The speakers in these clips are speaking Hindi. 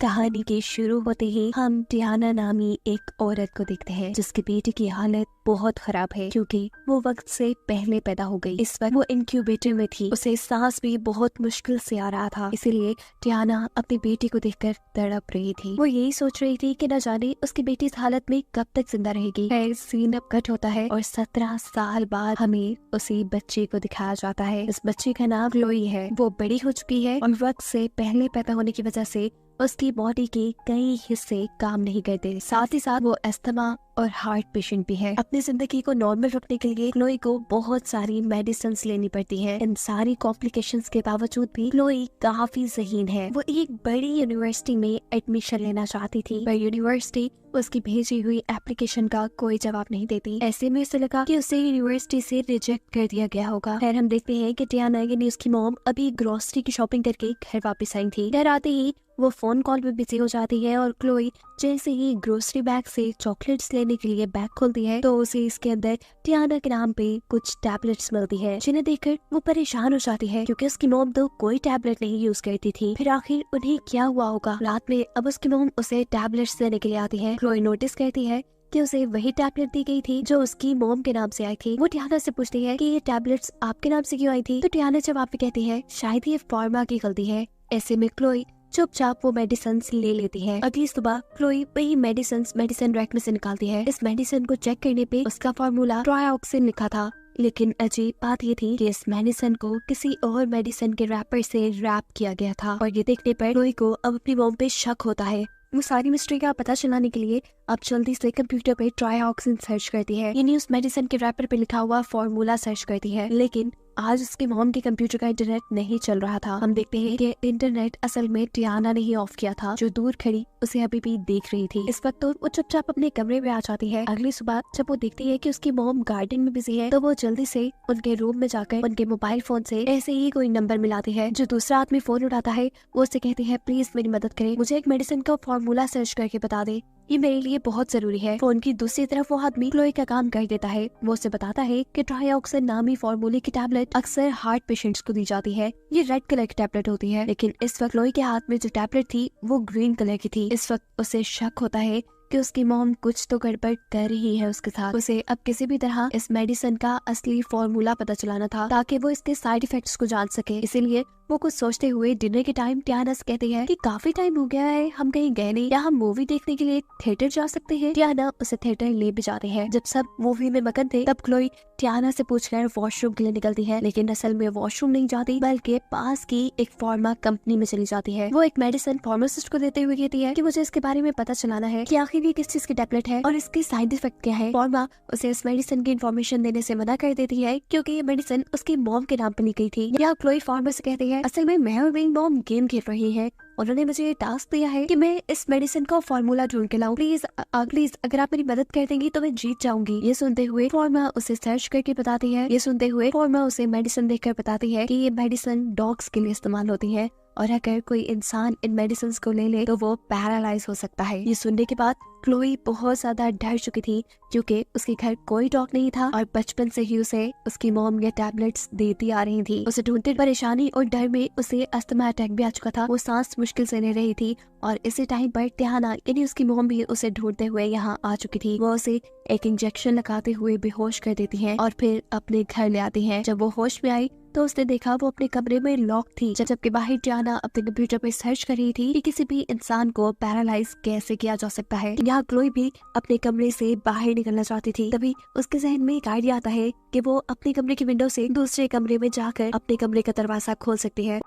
कहानी के शुरू होते ही हम टियाना नामी एक औरत को देखते हैं जिसके बेटे की हालत बहुत खराब है क्योंकि वो वक्त से पहले पैदा हो गई। इस वक्त वो इंक्यूबेटर में थी, उसे सांस भी बहुत मुश्किल से आ रहा था। इसीलिए टियाना अपने बेटे को देखकर तड़प रही थी। वो यही सोच रही थी कि न जाने उसकी बेटी इस हालत में कब तक जिंदा रहेगी। खैर सीन अब कट होता है और 17 साल बाद हमें उसी बच्चे को दिखाया जाता है। इस बच्चे का नाम क्लोई है। वो बड़ी हो चुकी है और वक्त से पहले पैदा होने की वजह से उसकी बॉडी के कई हिस्से काम नहीं करते। साथ ही साथ वो अस्थमा और हार्ट पेशेंट भी है। अपनी जिंदगी को नॉर्मल रखने के लिए क्लोई को बहुत सारी मेडिसिन लेनी पड़ती है। इन सारी कॉम्प्लिकेशंस के बावजूद भी क्लोई काफी ज़हीन है। वो एक बड़ी यूनिवर्सिटी में एडमिशन लेना चाहती थी, पर यूनिवर्सिटी उसकी भेजी हुई एप्लीकेशन का कोई जवाब नहीं देती। ऐसे में उसे लगा कि उसे यूनिवर्सिटी से रिजेक्ट कर दिया गया होगा। फिर हम देखते हैं कि टियाना यानी उसकी मॉम अभी ग्रोसरी की शॉपिंग करके घर वापस आई थी। घर आते ही वो फोन कॉल में बिजी हो जाती है और क्लोई जैसे ही ग्रोसरी बैग से चॉकलेट्स लेने के लिए बैग खोलती है तो उसे इसके अंदर टियाना के नाम पे कुछ टैबलेट्स मिलती है, जिन्हें देखकर वो परेशान हो जाती है क्योंकि उसकी मॉम तो कोई टैबलेट नहीं यूज करती थी। फिर आखिर उन्हें क्या हुआ होगा? रात में अब उसकी मॉम उसे टैबलेट्स देने के लिए आती है। क्लोई नोटिस करती है कि उसे वही टैबलेट दी गई थी जो उसकी मॉम के नाम से आई थी। वो टियाना से पूछती है कि ये टैबलेट्स आपके नाम से क्यों आई थी? तो टियाना जवाब में कहती है शायद ये फार्मा की गलती है। ऐसे में क्लोई चुपचाप वो मेडिसिन ले लेती है। अगली सुबह क्लोई वही मेडिसिन रैक में से निकालती है। इस मेडिसिन को चेक करने पे उसका फार्मूला ट्रायोक्सिन लिखा था, लेकिन अजीब बात ये थी कि इस मेडिसिन को किसी और मेडिसिन के रैपर से रैप किया गया था। और ये देखने पर क्लोई को अब अपनी मॉम पे शक होता है। वो सारी मिस्ट्री का पता चलाने के लिए अब जल्दी से कंप्यूटर पे ट्रायोक्सिन सर्च करती है, यानी उस मेडिसिन के रैपर पे लिखा हुआ फॉर्मूला सर्च करती है। लेकिन आज उसके मॉम के कंप्यूटर का इंटरनेट नहीं चल रहा था। हम देखते हैं कि इंटरनेट असल में टियाना ने ही ऑफ किया था, जो दूर खड़ी उसे अभी भी देख रही थी। इस वक्त तो वो चुपचाप अपने कमरे में आ जाती है। अगली सुबह जब वो देखती है कि उसकी मॉम गार्डन में बिजी है तो वो जल्दी से उनके रूम में जाकर उनके मोबाइल फोन से ऐसे ही कोई नंबर मिलाती है। जो दूसरा आदमी फोन उठाता है वो उससे कहती है प्लीज मेरी मदद करे, मुझे एक मेडिसिन का फॉर्मूला सर्च करके बता दे, ये मेरे लिए बहुत जरूरी है। फोन की दूसरी तरफ वो आदमी क्लोई का काम कर देता है। वो उसे बताता है कि ट्रायोक्सिन नामी फॉर्मूले की टैबलेट अक्सर हार्ट पेशेंट्स को दी जाती है। ये रेड कलर की टैबलेट होती है, लेकिन इस वक्त क्लोई के हाथ में जो टैबलेट थी वो ग्रीन कलर की थी। इस वक्त उसे शक होता है कि उसकी मॉम कुछ तो गड़बड़ कर रही है उसके साथ। उसे अब किसी भी तरह इस मेडिसिन का असली फॉर्मूला पता चलाना था ताकि वो इसके साइड इफेक्ट्स को जान सके। इसीलिए वो कुछ सोचते हुए डिनर के टाइम टियाना से कहती है कि काफी टाइम हो गया है, हम कहीं गए नहीं, या हम मूवी देखने के लिए थिएटर जा सकते हैं। टियाना उसे थिएटर ले भी जाते हैं। जब सब मूवी में मगन थे तब क्लोई टियाना से पूछकर वॉशरूम के लिए निकलती है, लेकिन असल में वॉशरूम नहीं जाती बल्कि पास की एक फार्मा कंपनी में चली जाती है। वो एक मेडिसिन फार्मासिस्ट को देते हुए कहती है कि मुझे इसके बारे में पता चलाना है कि आखिर ये किस चीज की टैबलेट है और इसके साइड इफेक्ट क्या है। फार्मा उसे इस मेडिसिन की इन्फॉर्मेशन देने से मना कर देती है क्योंकि ये मेडिसिन उसकी मॉम के नाम पर ली गई थी। यहाँ क्लोई फार्मा से कहती है असल में मैं और मेरी मॉम गेम खेल रही है, उन्होंने मुझे ये टास्क दिया है कि मैं इस मेडिसिन का फॉर्मूला ढूंढ के लाऊं। प्लीज अगर आप मेरी मदद कर देंगी तो मैं जीत जाऊंगी। ये सुनते हुए फार्मा उसे सर्च करके बताती है। ये सुनते हुए फार्मा उसे मेडिसिन देखकर बताती है कि ये मेडिसिन डॉग्स के लिए इस्तेमाल होती है और अगर कोई इंसान इन मेडिसिन को ले ले तो वो पैरालाइज हो सकता है। ये सुनने के बाद क्लोई बहुत ज्यादा डर चुकी थी क्योंकि उसके घर कोई डॉग नहीं था और बचपन से ही उसे उसकी मॉम ये टैबलेट्स देती आ रही थी। उसे ढूंढते परेशानी और डर में उसे अस्थमा अटैक भी आ चुका था। वो सांस मुश्किल से ले रही थी और इसी टाइम पर टियाना यानी उसकी मॉम भी उसे ढूंढते हुए यहाँ आ चुकी थी। वो उसे एक इंजेक्शन लगाते हुए बेहोश कर देती है और फिर अपने घर ले आती है। जब वो होश में आई तो उसने देखा वो अपने कमरे में लॉक थी, जबकि बाहर टियाना अपने कंप्यूटर पर सर्च कर रही थी कि किसी भी इंसान को पैरालाइज कैसे किया जा सकता है। यहाँ क्लोई भी अपने कमरे से बाहर निकलना चाहती थी। तभी उसके जहन में एक आइडिया आता है कि वो अपने कमरे की विंडो से दूसरे कमरे में जाकर अपने कमरे का दरवाजा खोल सकती है।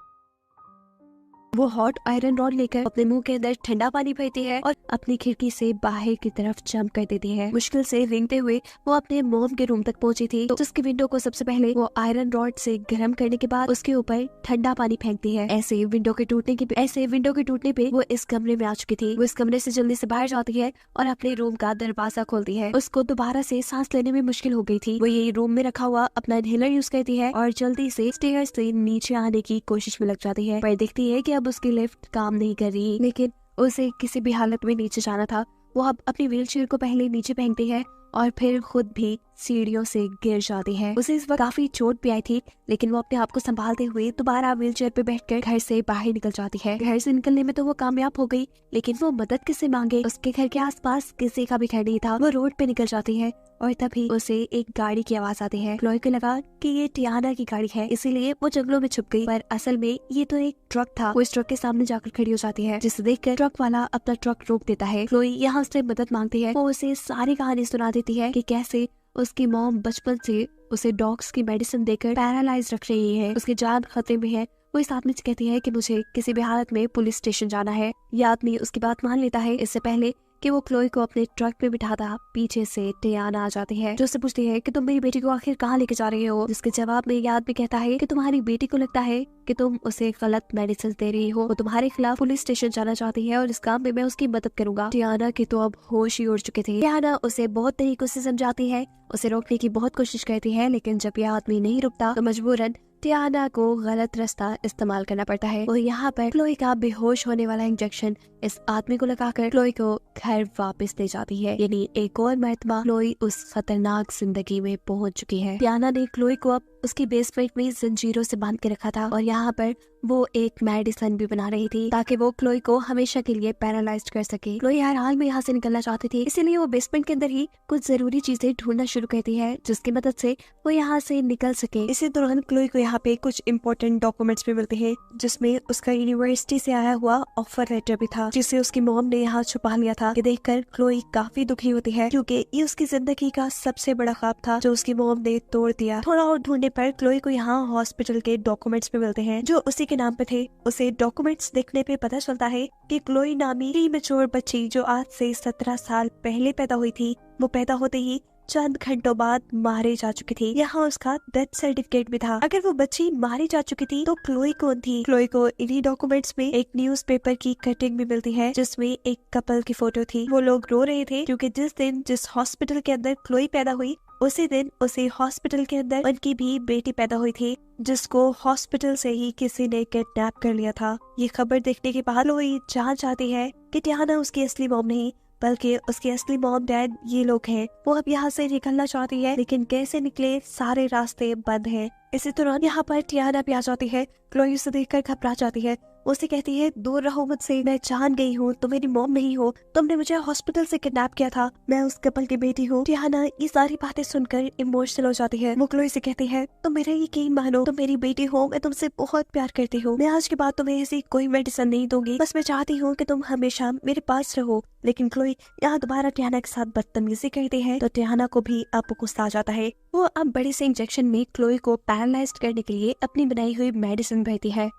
वो हॉट आयरन रॉड लेकर अपने मुंह के अंदर ठंडा पानी भरती है और अपनी खिड़की से बाहर की तरफ जंप कर देती है। मुश्किल से रेंगते हुए वो अपने मोम के रूम तक पहुंची थी तो जिसकी विंडो को सबसे पहले वो आयरन रॉड से गर्म करने के बाद उसके ऊपर ठंडा पानी फेंकती है। ऐसे विंडो के टूटने पे वो इस कमरे में आ चुकी थी। वो इस कमरे से जल्दी से बाहर जाती है और अपने रूम का दरवाजा खोलती है। उसको दोबारा से सांस लेने में मुश्किल हो गई थी। वो यही रूम में रखा हुआ अपना इनहेलर यूज करती है और जल्दी से स्टेयर्स से नीचे आने की कोशिश में लग जाती है, पर देखती है कि अब उसकी लिफ्ट काम नहीं कर रही। लेकिन उसे किसी भी हालत में नीचे जाना था। वो अब अपनी व्हीलचेयर को पहले नीचे फेंकती है और फिर खुद भी सीढ़ियों से गिर जाती है। उसे इस वक्त काफी चोट भी आई थी, लेकिन वो अपने आप को संभालते हुए दोबारा व्हीलचेयर पे बैठकर घर से बाहर निकल जाती है। घर से निकलने में तो वो कामयाब हो गई, लेकिन वो मदद किससे मांगे? उसके घर के आसपास किसी का भी घर नहीं था। वो रोड पे निकल जाती है और तभी उसे एक गाड़ी की आवाज आती है। क्लोई को लगा कि ये टियाना की गाड़ी है, इसीलिए वो जंगलों में छुप गई, पर असल में ये तो एक ट्रक था। वो इस ट्रक के सामने जाकर खड़ी हो जाती है, जिसे देखकर ट्रक वाला अपना ट्रक रोक देता है। क्लोई यहाँ से मदद मांगती है। वो उसे सारी कहानी सुना देती है कि कैसे उसकी मॉम बचपन से उसे डॉग्स की मेडिसिन देकर पैरालाइज रख रही है, उसकी जान खतरे में है। वो इस आदमी से कहती है कि मुझे किसी भी हालत में पुलिस स्टेशन जाना है। ये आदमी उसकी बात मान लेता है। इससे पहले कि वो क्लोई को अपने ट्रक पे बिठाता, पीछे से टियाना आ जाती है, जो उससे पूछती है कि तुम मेरी बेटी को आखिर कहाँ लेके जा रही हो। जिसके जवाब में ये आदमी कहता है कि तुम्हारी बेटी को लगता है कि तुम उसे गलत मेडिसिन दे रही हो। वो तुम्हारे खिलाफ पुलिस स्टेशन जाना चाहती है और इस काम में मैं उसकी मदद करूंगा। टियाना की तो अब होश ही उड़ चुके थे। टियाना उसे बहुत तरीकों से समझाती है, उसे रोकने की बहुत कोशिश करती है, लेकिन जब यह आदमी नहीं रुकता तो मजबूरन टियाना को गलत रास्ता इस्तेमाल करना पड़ता है। और यहाँ पर क्लोई का बेहोश होने वाला इंजेक्शन इस आदमी को लगाकर क्लोई को घर वापस ले जाती है। यानी एक और मर्तबा क्लोई उस खतरनाक जिंदगी में पहुंच चुकी है। टियाना ने क्लोई को अब उसकी बेसमेंट में जंजीरों से बांध के रखा था और यहाँ पर वो एक मेडिसिन भी बना रही थी ताकि वो क्लोई को हमेशा के लिए पैरालाइज्ड कर सके। क्लोई हर हाल में यहाँ से निकलना चाहती थी, इसीलिए वो बेसमेंट के अंदर ही कुछ जरूरी चीजें ढूंढना शुरू करती है, जिसकी मदद से वो यहाँ से निकल सके। इसी दौरान क्लोई को यहाँ पे कुछ इम्पोर्टेंट डॉक्यूमेंट्स भी मिलते हैं, जिसमें उसका यूनिवर्सिटी से आया हुआ ऑफर लेटर भी था, जिसे उसकी मॉम ने यहाँ छुपा लिया था। ये देखकर क्लोई काफी दुखी होती है, क्योंकि ये उसकी जिंदगी का सबसे बड़ा ख्वाब था जो उसकी मॉम ने तोड़ दिया। थोड़ा और ढूंढने पर क्लोई को यहाँ हॉस्पिटल के डॉक्यूमेंट्स भी मिलते हैं, जो उसी के नाम पे थे। उसे डॉक्यूमेंट्स देखने पे पता चलता है कि क्लोई नामी प्रीमैच्योर बच्ची जो आज से 17 साल पहले पैदा हुई थी, वो पैदा होते ही चंद घंटों बाद मारे जा चुकी थी। यहाँ उसका डेथ सर्टिफिकेट भी था। अगर वो बच्ची मारी जा चुकी थी तो क्लोई कौन थी? क्लोई को इन्हीं डॉक्यूमेंट्स में एक न्यूज़पेपर की कटिंग भी मिलती है, जिसमें एक कपल की फोटो थी। वो लोग रो रहे थे क्योंकि जिस दिन जिस हॉस्पिटल के अंदर क्लोई पैदा हुई, उसी दिन उसी हॉस्पिटल के अंदर उनकी भी बेटी पैदा हुई थी, जिसको हॉस्पिटल से ही किसी ने किडनैप कर लिया था। ये खबर देखने के बाद क्लोई जान चाहती है कि टियाना उसकी असली मॉम नहीं, बल्कि उसके असली मॉम डैड ये लोग हैं। वो अब यहाँ से निकलना चाहती है, लेकिन कैसे निकले, सारे रास्ते बंद हैं। इसी दौरान यहाँ पर टियाना भी आ जाती है। क्लोई उसे देखकर घबरा जाती है। उसे कहती है, दूर रहो मुझसे, मैं जान गई हूँ, तुम मेरी मॉम नहीं हो, तुमने मुझे हॉस्पिटल से किडनैप किया था, मैं उस कपल की बेटी हूँ। टियाना ये सारी बातें सुनकर इमोशनल हो जाती है। वो क्लोई से कहती है, तुम मेरा यकीन मानो, तुम मेरी बेटी हो, मैं तुमसे बहुत प्यार करती हूँ, मैं आज के बाद तुम्हें ऐसी कोई मेडिसिन नहीं दूंगी, बस मैं चाहती हूँ कि तुम हमेशा मेरे पास रहो। लेकिन क्लोई यहाँ दोबारा टियाना के साथ बदतमीजी करती है, तो टियाना को भी अब गुस्सा आ जाता है। वो अब बड़े से इंजेक्शन में क्लोई को पैरालाइज्ड करने के लिए अपनी बनाई हुई मेडिसिन भरती है।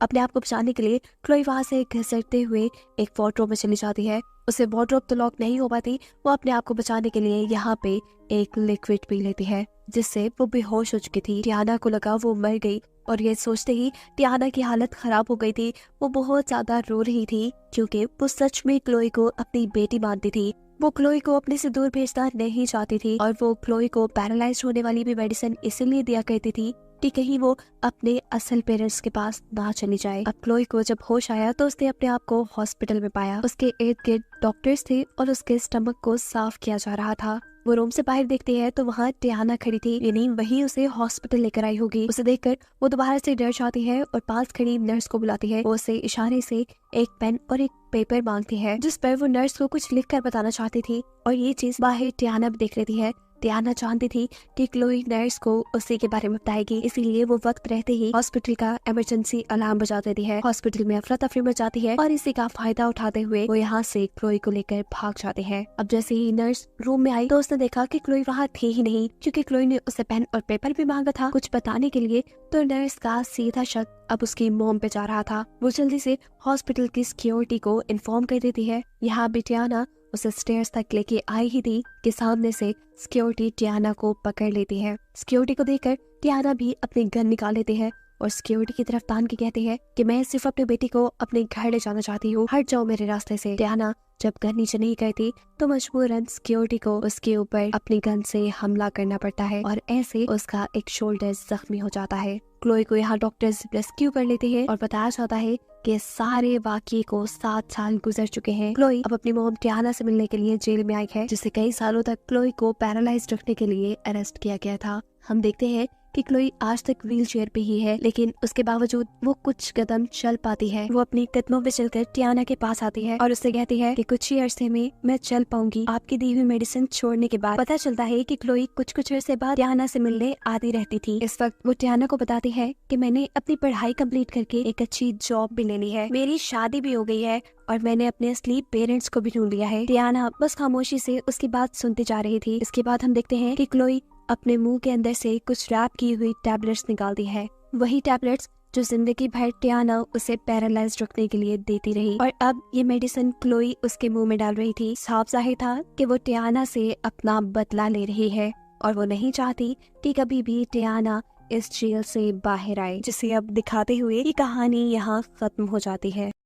अपने आप को बचाने के लिए क्लोई वहां से घसरते हुए एक वार्डरोब में चली जाती है। उसे वार्डरोब तो लॉक नहीं हो पाती। वो अपने आप को बचाने के लिए यहाँ पे एक लिक्विड पी लेती है, जिससे वो बेहोश हो चुकी थी। टियाना को लगा वो मर गई और ये सोचते ही टियाना की हालत खराब हो गई थी। वो बहुत ज्यादा रो रही थी, क्योंकि वो सच में क्लोई को अपनी बेटी मानती थी। वो क्लोई को अपने से दूर भेजना नहीं चाहती थी और वो क्लोई को पैरालाइज होने वाली भी मेडिसिन इसीलिए दिया करती थी कि कहीं वो अपने असल पेरेंट्स के पास ना चली जाए। अब क्लोई को जब होश आया तो उसने अपने आप को हॉस्पिटल में पाया। उसके इर्द गिर्द डॉक्टर्स थे और उसके स्टमक को साफ किया जा रहा था। वो रूम से बाहर देखती है तो वहाँ टियाना खड़ी थी, यानी वही उसे हॉस्पिटल लेकर आई होगी। उसे देखकर वो दोबारा से डर जाती है और पास खड़ी नर्स को बुलाती है। वो उसे इशारे से एक पेन और एक पेपर मांगती है, जिस पर वो नर्स को कुछ लिख कर बताना चाहती थी, और ये चीज बाहर टियाना भी देख लेती है। टियाना जानती थी कि क्लोई नर्स को उसी के बारे में बताएगी, इसीलिए वो वक्त रहते ही हॉस्पिटल का इमरजेंसी अलार्म बजा देती है। हॉस्पिटल में अफरा तफरी मच जाती है और इसी का फायदा उठाते हुए वो यहाँ से क्लोई को लेकर भाग जाते हैं। अब जैसे ही नर्स रूम में आई तो उसने देखा कि क्लोई वहाँ थी ही नहीं, क्योंकि क्लोई ने उसे पेन और पेपर भी मांगा था कुछ बताने के लिए। तो नर्स का सीधा शक अब उसकी मॉम पे जा रहा था। वो जल्दी से हॉस्पिटल की सिक्योरिटी को इन्फॉर्म कर देती है। यहाँ भी टियाना उसे स्टेयर्स तक लेके आई ही थी कि सामने से सिक्योरिटी टियाना को पकड़ लेती है। सिक्योरिटी को देखकर टियाना भी अपनी गन निकाल लेती है और सिक्योरिटी की तरफ तान के कहती है कि मैं सिर्फ अपनी बेटी को अपने घर ले जाना चाहती हूँ, हट जाओ मेरे रास्ते से। टियाना जब गन नीचे नहीं करती तो मजबूरन सिक्योरिटी को उसके ऊपर अपनी गन से हमला करना पड़ता है और ऐसे उसका एक शोल्डर जख्मी हो जाता है। क्लोई को यहाँ डॉक्टर्स रेस्क्यू कर लेते हैं और बताया जाता है कि सारे वाकये को 7 साल गुजर चुके हैं। क्लोई अब अपनी मॉम टियाना से मिलने के लिए जेल में आई है, जिससे कई सालों तक क्लोई को पैरालाइज रखने के लिए अरेस्ट किया गया था। हम देखते हैं कि क्लोई आज तक व्हील चेयर पे ही है, लेकिन उसके बावजूद वो कुछ कदम चल पाती है। वो अपनी कदमों पे चलकर टियाना के पास आती है और उससे कहती है कि कुछ ही अरसे में मैं चल पाऊंगी। आपकी दी हुई मेडिसिन छोड़ने के बाद पता चलता है कि क्लोई कुछ अरसे बाद टियाना से मिलने आती रहती थी। इस वक्त वो टियाना को बताती है कि मैंने अपनी पढ़ाई कंप्लीट करके एक अच्छी जॉब भी ले ली है, मेरी शादी भी हो गई है और मैंने अपने असली पेरेंट्स को भी ढूंढ लिया है। टियाना बस खामोशी से उसकी बात सुनती जा रही थी। इसके बाद हम देखते हैं कि क्लोई अपने मुंह के अंदर से कुछ रैप की हुई टैबलेट्स निकालती है, वही टैबलेट्स जो जिंदगी भर टियाना उसे पैरालाइज रखने के लिए देती रही। और अब ये मेडिसिन क्लोई उसके मुंह में डाल रही थी। साफ जाहिर था कि वो टियाना से अपना बदला ले रही है और वो नहीं चाहती कि कभी भी टियाना इस जेल से बाहर आए, जिसे अब दिखाते हुए ये कहानी यहाँ खत्म हो जाती है।